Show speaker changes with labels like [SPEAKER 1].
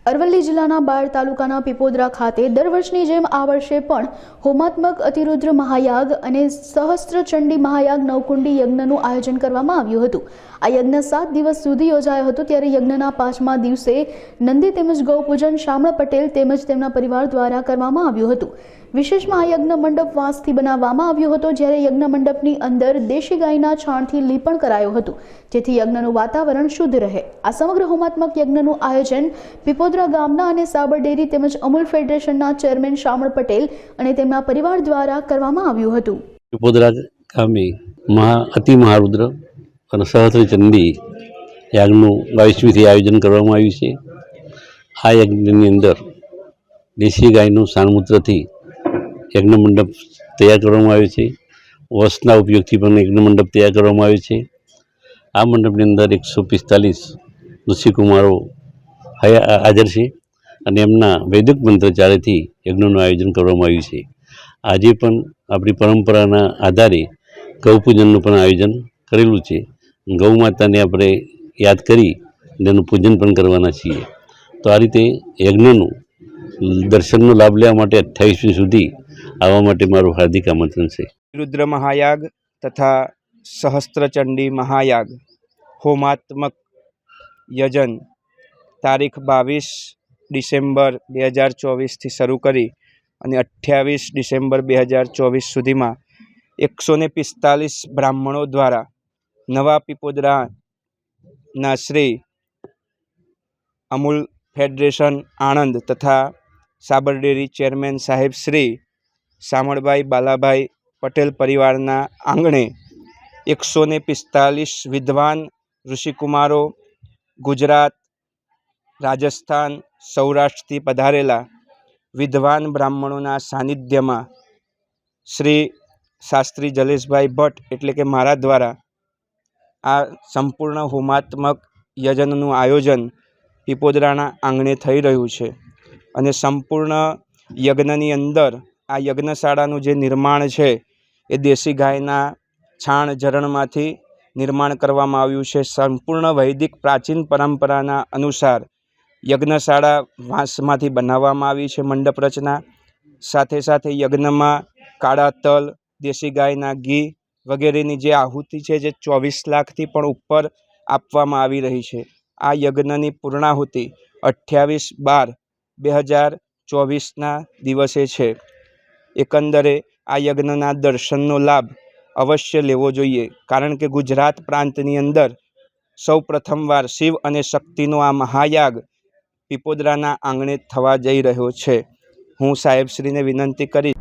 [SPEAKER 1] અરવલ્લી જિલ્લાના બાયડ તાલુકાના પીપોદરા ખાતે દર વર્ષની જેમ આ વર્ષે પણ હોમાત્મક અતિરુદ્ર મહાયાગ અને સહસ્ત્ર ચંડી મહાયાગ નવકુંડી યજ્ઞનું આયોજન કરવામાં આવ્યું હતું। આ યજ્ઞ 7 દિવસ સુધી યોજાયો હતો। ત્યારે યજ્ઞના 5મા દિવસે નંદી તેમજ ગૌપૂજન શામળ પટેલ તેમજ તેમના પરિવાર દ્વારા કરવામાં આવ્યું હતું। વિશેષમાં આ યજ્ઞ મંડપ વાંસથી બનાવવામાં આવ્યો હતો, જ્યારે યજ્ઞ મંડપની અંદર દેશી ગાયના છાણથી લીપણ કરાયું હતું, જેથી યજ્ઞનું વાતાવરણ શુદ્ધ રહે। આ સમગ્ર હોમાત્મક યજ્ઞનું આયોજન પીપોદરા ગામના અને સાબર ડેરી તેમજ અમૂલ ફેડરેશનના ચેરમેન શામળ પટેલ અને તેમના પરિવાર દ્વારા કરવામાં આવ્યું હતું।
[SPEAKER 2] પીપોદરા ગામે અતિ મહારુદ્ર અને સહસ્ત્ર ચંડી યાગનું 22મીથી આયોજન કરવામાં આવ્યું છે। આ યજ્ઞની અંદર દેશી ગાયનું સાણમૂત્રથી યજ્ઞ મંડપ તૈયાર કરવામાં આવ્યો છે। વસના ઉપયોગથી પણ યજ્ઞ મંડપ તૈયાર કરવામાં આવ્યો છે। આ મંડપની અંદર 145 ઋષિકુમારો હાજર છે અને એમના વૈદિક મંત્રોચ્ચારથી યજ્ઞનું આયોજન કરવામાં આવ્યું છે। આજે પણ આપણી પરંપરાના આધારે ગૌપૂજનનું પણ આયોજન કરેલું છે। ગૌ માતાને આપણે યાદ કરી તેનું પૂજન પણ કરવાના છીએ। તો આ રીતે યજ્ઞનું દર્શનનો લાભ લેવા માટે 28મી સુધી આવવા માટે મારું હાર્દિક આમંત્રણ છે।
[SPEAKER 3] રુદ્ર મહાયાગ તથા સહસ્ત્ર ચંડી મહાયાગ હોમાત્મક યજન તારીખ 22 ડિસેમ્બર 2024થી શરૂ કરી અને 28 ડિસેમ્બર 2024 સુધીમાં 145 બ્રાહ્મણો દ્વારા નવા પીપોદરાના શ્રી અમૂલ ફેડરેશન આણંદ તથા સાબર ડેરી ચેરમેન સાહેબ શ્રી શામળભાઈ બાલાભાઈ પટેલ પરિવારના આંગણે 145 વિદ્વાન ઋષિકુમારો ગુજરાત, રાજસ્થાન, સૌરાષ્ટ્રથી પધારેલા વિદ્વાન બ્રાહ્મણોના સાનિધ્યમાં શ્રી શાસ્ત્રી જલેશભાઈ ભટ્ટ એટલે કે મારા દ્વારા આ સંપૂર્ણ હોમાત્મક યજનનું આયોજન પીપોદરાના આંગણે થઈ રહ્યું છે અને સંપૂર્ણ યજ્ઞની અંદર આ યજ્ઞશાળાનું જે નિર્માણ છે એ દેશી ગાયના છાણ ઝરણમાંથી નિર્માણ કરવામાં આવ્યું છે। સંપૂર્ણ વૈદિક પ્રાચીન પરંપરાના અનુસાર યજ્ઞશાળા વાંસમાંથી બનાવવામાં આવી છે। મંડપ રચના સાથે સાથે યજ્ઞમાં કાળા તલ, દેશી ગાયના ઘી વગેરેની જે આહુતિ છે જે 24 લાખથી પણ ઉપર આપવામાં આવી રહી છે। આ યજ્ઞની પૂર્ણાહુતિ 28/12/2024ના દિવસે છે। એકંદરે આ યજ્ઞના દર્શનનો લાભ અવશ્ય લેવો જોઈએ, કારણ કે ગુજરાત પ્રાંતની અંદર સૌ પ્રથમવાર શિવ અને શક્તિનો આ મહાયાગ પીપોદરાના આંગણે થવા જઈ રહ્યો છે। હું સાહેબશ્રીને વિનંતી કરીશ